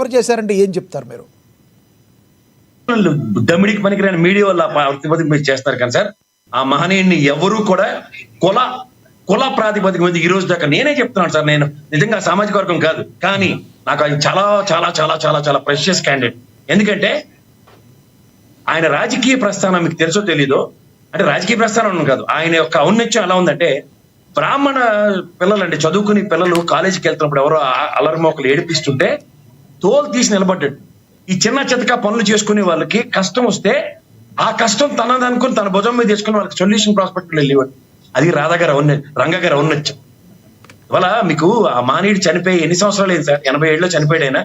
ఎవరు చేశారంటే ఏం చెప్తారు మీరు? దమిడికి పనికిరాని మీడియా వల్ల ప్రతిపదిక మీరు చేస్తారు కానీ సార్, ఆ మహనీయుడిని ఎవరు కూడా కుల ప్రాతిపదిక మీద ఈ రోజు దాకా నేనే చెప్తున్నాను సార్, నేను నిజంగా సామాజిక వర్గం కాదు, కానీ నాకు ఆయన చాలా చాలా చాలా చాలా చాలా ప్రెషియస్ క్యాండిడేట్. ఎందుకంటే ఆయన రాజకీయ ప్రస్థానం మీకు తెలుసో తెలీదో, అంటే రాజకీయ ప్రస్థానం కాదు, ఆయన యొక్క ఔన్నత్యం ఎలా ఉందంటే, బ్రాహ్మణ పిల్లలండి, చదువుకుని పిల్లలు కాలేజీకి వెళ్తున్నప్పుడు ఎవరో అలర్మోకలు ఏడిపిస్తుంటే తోలు తీసి నిలబడ్డాడు. ఈ చిన్న చితక పనులు చేసుకునే వాళ్ళకి కష్టం వస్తే ఆ కష్టం తనది అనుకుని తన భుజం మీద తీసుకుని వాళ్ళకి సొల్యూషన్ ప్రాస్పెక్ట్ వెళ్ళేవాడు. అది రంగ గారు ఔన్నత్యం. ఇవాళ మీకు ఆ మానవుడు చనిపోయి ఎన్ని సంవత్సరాలు అయింది సార్? 87లో చనిపోయాడు ఆయన.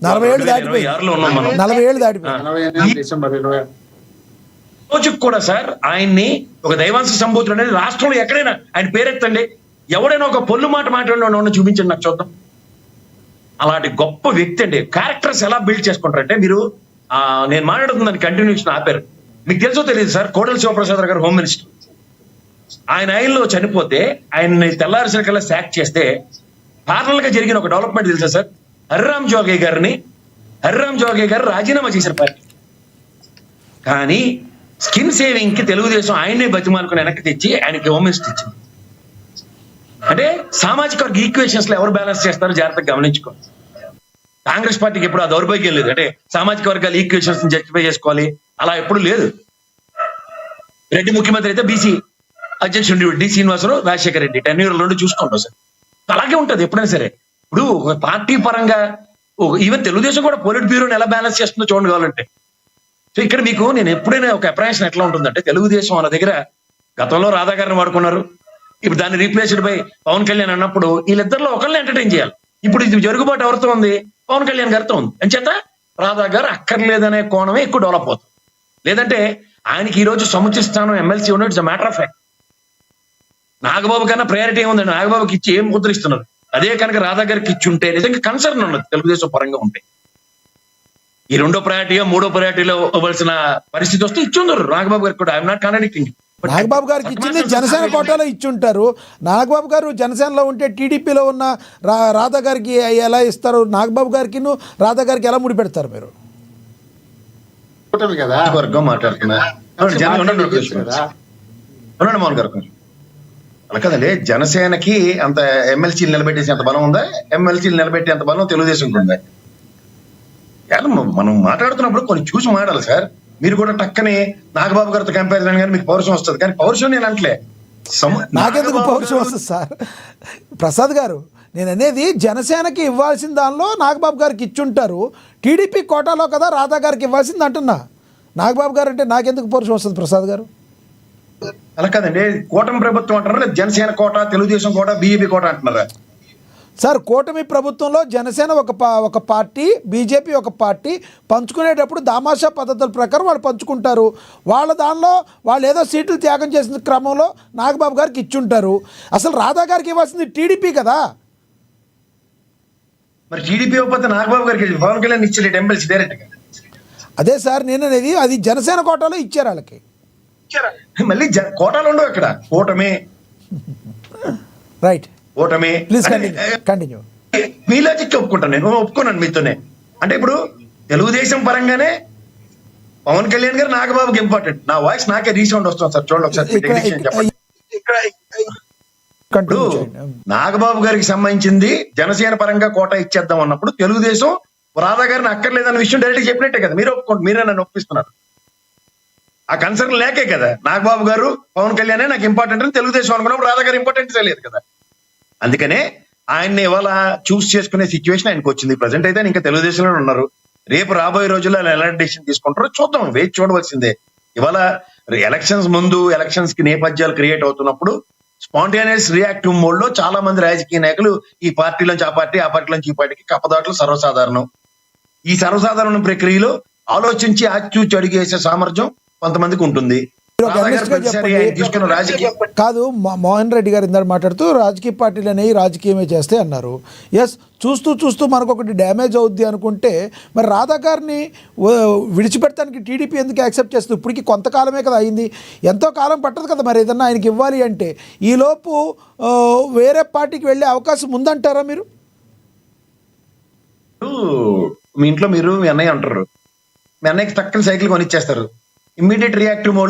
46లో ఉన్నాం మనం. 47 దాటిపోయి రోజుకు కూడా సార్ ఆయన్ని ఒక దైవాంశ సంభూతుడు అనేది రాష్ట్రంలో ఎక్కడైనా ఆయన పేరెత్తండి, ఎవడైనా ఒక పొల్లు మాట మాట్లాడిన చూపించండి నాకు చూద్దాం. అలాంటి గొప్ప వ్యక్తి అండి. క్యారెక్టర్స్ ఎలా బిల్డ్ చేసుకుంటారంటే, మీరు నేను మాట్లాడుతుందని కంటిన్యూషన్ ఆపారు. మీకు తెలుసో తెలియదు సార్, కోడెల శివప్రసాద్ గారు హోమ్ మినిస్టర్, ఆయనలో చనిపోతే ఆయన్ని తెల్లారిసరికల్లా శాక్ చేస్తే పార్లల్ గా జరిగిన ఒక డెవలప్మెంట్ తెలుసా సార్? హరిరామ్ జోగే గారు రాజీనామా చేశారు పార్టీ, కానీ స్కిన్ సేవింగ్ కి తెలుగుదేశం ఆయన్నే బతిమాలుకుని వెనక్కి తెచ్చి ఆయనకి హోమ్ మినిస్టర్ ఇచ్చింది. అంటే సామాజిక వర్గ ఈక్వేషన్స్ లో ఎవరు బ్యాలెన్స్ చేస్తారో జాగ్రత్తగా గమనించుకో. కాంగ్రెస్ పార్టీకి ఎప్పుడు ఆ దౌర్భాగ్యం లేదు, అంటే సామాజిక వర్గాల ఈక్వేషన్స్ జస్టిఫై చేసుకోవాలి అలా ఎప్పుడు లేదు. రెడ్డి ముఖ్యమంత్రి అయితే బీసీ అధ్యక్షుడు డి శ్రీనివాసరావు, రాజశేఖర రెడ్డి 10 years 2 చూసుకుంటాం సార్. అలాగే ఉంటది ఎప్పుడైనా సరే. ఇప్పుడు ఒక పార్టీ పరంగా ఈవెన్ తెలుగుదేశం కూడా పోలిట్ బ్యూరోని ఎలా బ్యాలెన్స్ చేస్తుందో చూడండి కావాలంటే. సో ఇక్కడ మీకు నేను ఎప్పుడైనా ఒక అప్రహెన్షన్ ఎట్లా ఉంటుందంటే, తెలుగుదేశం అన్న దగ్గర గతంలో రాధా గారిని వాడుకున్నారు, ఇప్పుడు దాన్ని రీప్లేస్డ్ బై పవన్ కళ్యాణ్ అన్నప్పుడు వీళ్ళిద్దరిలో ఒకరిని ఎంటర్టైన్ చేయాలి. ఇప్పుడు ఇది జరుగుబాటు ఎవరితో ఉంది? పవన్ కళ్యాణ్ గారితో ఉంది. అని చేత రాధా గారు అక్కర్లేదనే కోణమే ఎక్కువ డెవలప్ అవుతుంది. లేదంటే ఆయనకి ఈ రోజు సముచిత స్థానం ఎమ్మెల్సీ ఉన్నట్టు it's matter of fact. Nagababu కన్నా ప్రయారిటీ ఏముందండి? నాగబాబుకి ఇచ్చి ఏం ముద్రిస్తున్నారు? అదే కనుక రాధా గారికి ఇచ్చి ఉంటే నిజంగా కన్సర్న్ ఉన్నది తెలుగుదేశం పరంగా ఉంటే, ఈ 2వ ప్రయారిటీయో 3వ ప్రయారిటీలో ఇవ్వాల్సిన పరిస్థితి వస్తే ఇచ్చి ఉండరు నాగబాబు గారికి కూడా. I'm not contradicting. నాగబాబు గారికి ఇచ్చింది జనసేన కోటాలో ఇచ్చుంటారు. నాగబాబు గారు జనసేనలో ఉంటే టీడీపీలో ఉన్న రాధా గారికి ఎలా ఇస్తారు? నాగబాబు గారికి రాధా గారికి ఎలా ముడి పెడతారు మీరు? మాట్లాడుతున్నా మోహన్ గారు అలా కదండి. జనసేనకి అంత ఎమ్మెల్సీలు నిలబెట్టేసి అంత బలం ఉందా? ఎమ్మెల్సీలు నిలబెట్టే అంత బలం తెలుగుదేశంకి ఉందా? మనం మాట్లాడుతున్నప్పుడు కొన్ని చూసి మాట్లాడాలి సార్. మీరు కూడా టక్కని నాగబాబు గారితో కంపారిజన్ కానీ మీకు పౌరుషం వస్తుంది, కానీ పౌరుషం నేను అంటలే. నాకెందుకు పౌరుషం వస్తుంది సార్? ప్రసాద్ గారు, నేను అనేది జనసేనకి ఇవ్వాల్సిన దానిలో నాగబాబు గారికి ఇచ్చుంటారు, టీడీపీ కోటాలో కదా రాధా గారికి ఇవ్వాల్సింది అంటున్నా. నాగబాబు గారు అంటే నాకెందుకు పౌరుషం వస్తుంది ప్రసాద్ గారు? అలా కదండి, కూటమి ప్రభుత్వం అంటున్నారా, జనసేన కోట, తెలుగుదేశం కోట, బీజేపీ కోట అంటున్నారా? సార్, కూటమి ప్రభుత్వంలో జనసేన ఒక పార్టీ, బీజేపీ ఒక పార్టీ పంచుకునేటప్పుడు దామాషా పద్ధతుల ప్రకారం వాళ్ళు పంచుకుంటారు. వాళ్ళ దానిలో వాళ్ళు ఏదో సీట్లు త్యాగం చేసిన క్రమంలో నాగబాబు గారికి ఇచ్చుంటారు. అసలు రాధా గారికి ఇవ్వాల్సింది టీడీపీ కదా. మరి టీడీపీ ఇవ్వకపోతే నాగబాబు గారికి పవన్ కళ్యాణ్ ఇచ్చారు ఎమ్మెల్సీ డైరెక్ట్ గా. అదే సార్ నేను అనేది, అది జనసేన కోటాలో ఇచ్చారు వాళ్ళకి. మళ్ళీ కోటాలు ఉండవు ఇక్కడ. కూటమి రైట్, ఓటమి ప్లీజ్ కంటిన్యూ. మీ లాజిక్ ఒప్పుకుంటాను, నేను ఒప్పుకున్నాను మీతోనే. అంటే ఇప్పుడు తెలుగుదేశం పరంగానే పవన్ కళ్యాణ్ గారు నాగబాబుకి ఇంపార్టెంట్. నా వాయిస్ నాకే రీసౌండ్ వస్తుంది సార్, చూడండి ఒకసారి. ఇప్పుడు నాగబాబు గారికి సంబంధించింది జనసేన పరంగా కోట ఇచ్చేద్దాం అన్నప్పుడు తెలుగుదేశం రాధా గారిని అక్కర్లేదన్న విషయం డైరెక్ట్ చెప్పినట్టే కదా. మీరు ఒప్పుకోండి, మీరే నన్ను ఒప్పిస్తున్నారు. ఆ కన్సర్న్ లేకే కదా నాగబాబు గారు పవన్ కళ్యాణ్ నాకు ఇంపార్టెంట్ అని తెలుగుదేశం అనుకున్నప్పుడు రాధా గారు ఇంపార్టెంట్ తెలియదు కదా. అందుకనే ఆయన్ని ఇవాళ చూస్ చేసుకునే సిచ్యువేషన్ ఆయనకు వచ్చింది. ప్రజెంట్ అయితే ఇంకా తెలుగుదేశంలో ఉన్నారు. రేపు రాబోయే రోజుల్లో ఎలాంటి డెసిషన్ తీసుకుంటారో చూద్దాం, వేచి చూడవలసిందే. ఇవాళ ఎలక్షన్స్ ముందు ఎలక్షన్స్ కి నేపథ్యాలు క్రియేట్ అవుతున్నప్పుడు స్పాంటేనియస్ రియాక్టివ్ మోడ్ లో చాలా మంది రాజకీయ నాయకులు ఈ పార్టీలోంచి ఆ పార్టీ, ఆ పార్టీలోంచి ఈ పార్టీకి కప్పదాట్లు సర్వసాధారణం. ఈ సర్వసాధారణ ప్రక్రియలో ఆలోచించి ఆచూచి అడిగేసే సామర్థ్యం కొంతమందికి ఉంటుంది. కాదు, మోహన్ రెడ్డి గారు ఇందాక మాట్లాడుతూ రాజకీయ పార్టీలు అనేవి రాజకీయమే చేస్తే అన్నారు. ఎస్, చూస్తూ మనకు ఒకటి డ్యామేజ్ అవుద్ది అనుకుంటే మరి రాధా గారిని విడిచిపెడతానికి టీడీపీ ఎందుకు యాక్సెప్ట్ చేస్తుంది? ఇప్పటికి కొంతకాలమే కదా అయింది, ఎంతో కాలం పట్టదు కదా మరి ఏదన్నా ఆయనకి ఇవ్వాలి అంటే. ఈలోపు వేరే పార్టీకి వెళ్ళే అవకాశం ఉందంటారా మీరు? మీ ఇంట్లో మీరు మీ అన్నయ్య ఉంటారు, మీ అన్నయ్యకి టక్కన సైకిల్ కొనిచ్చేస్తారు, ఇమ్మీడియట్ రియాక్టివ్ మోడ్ లో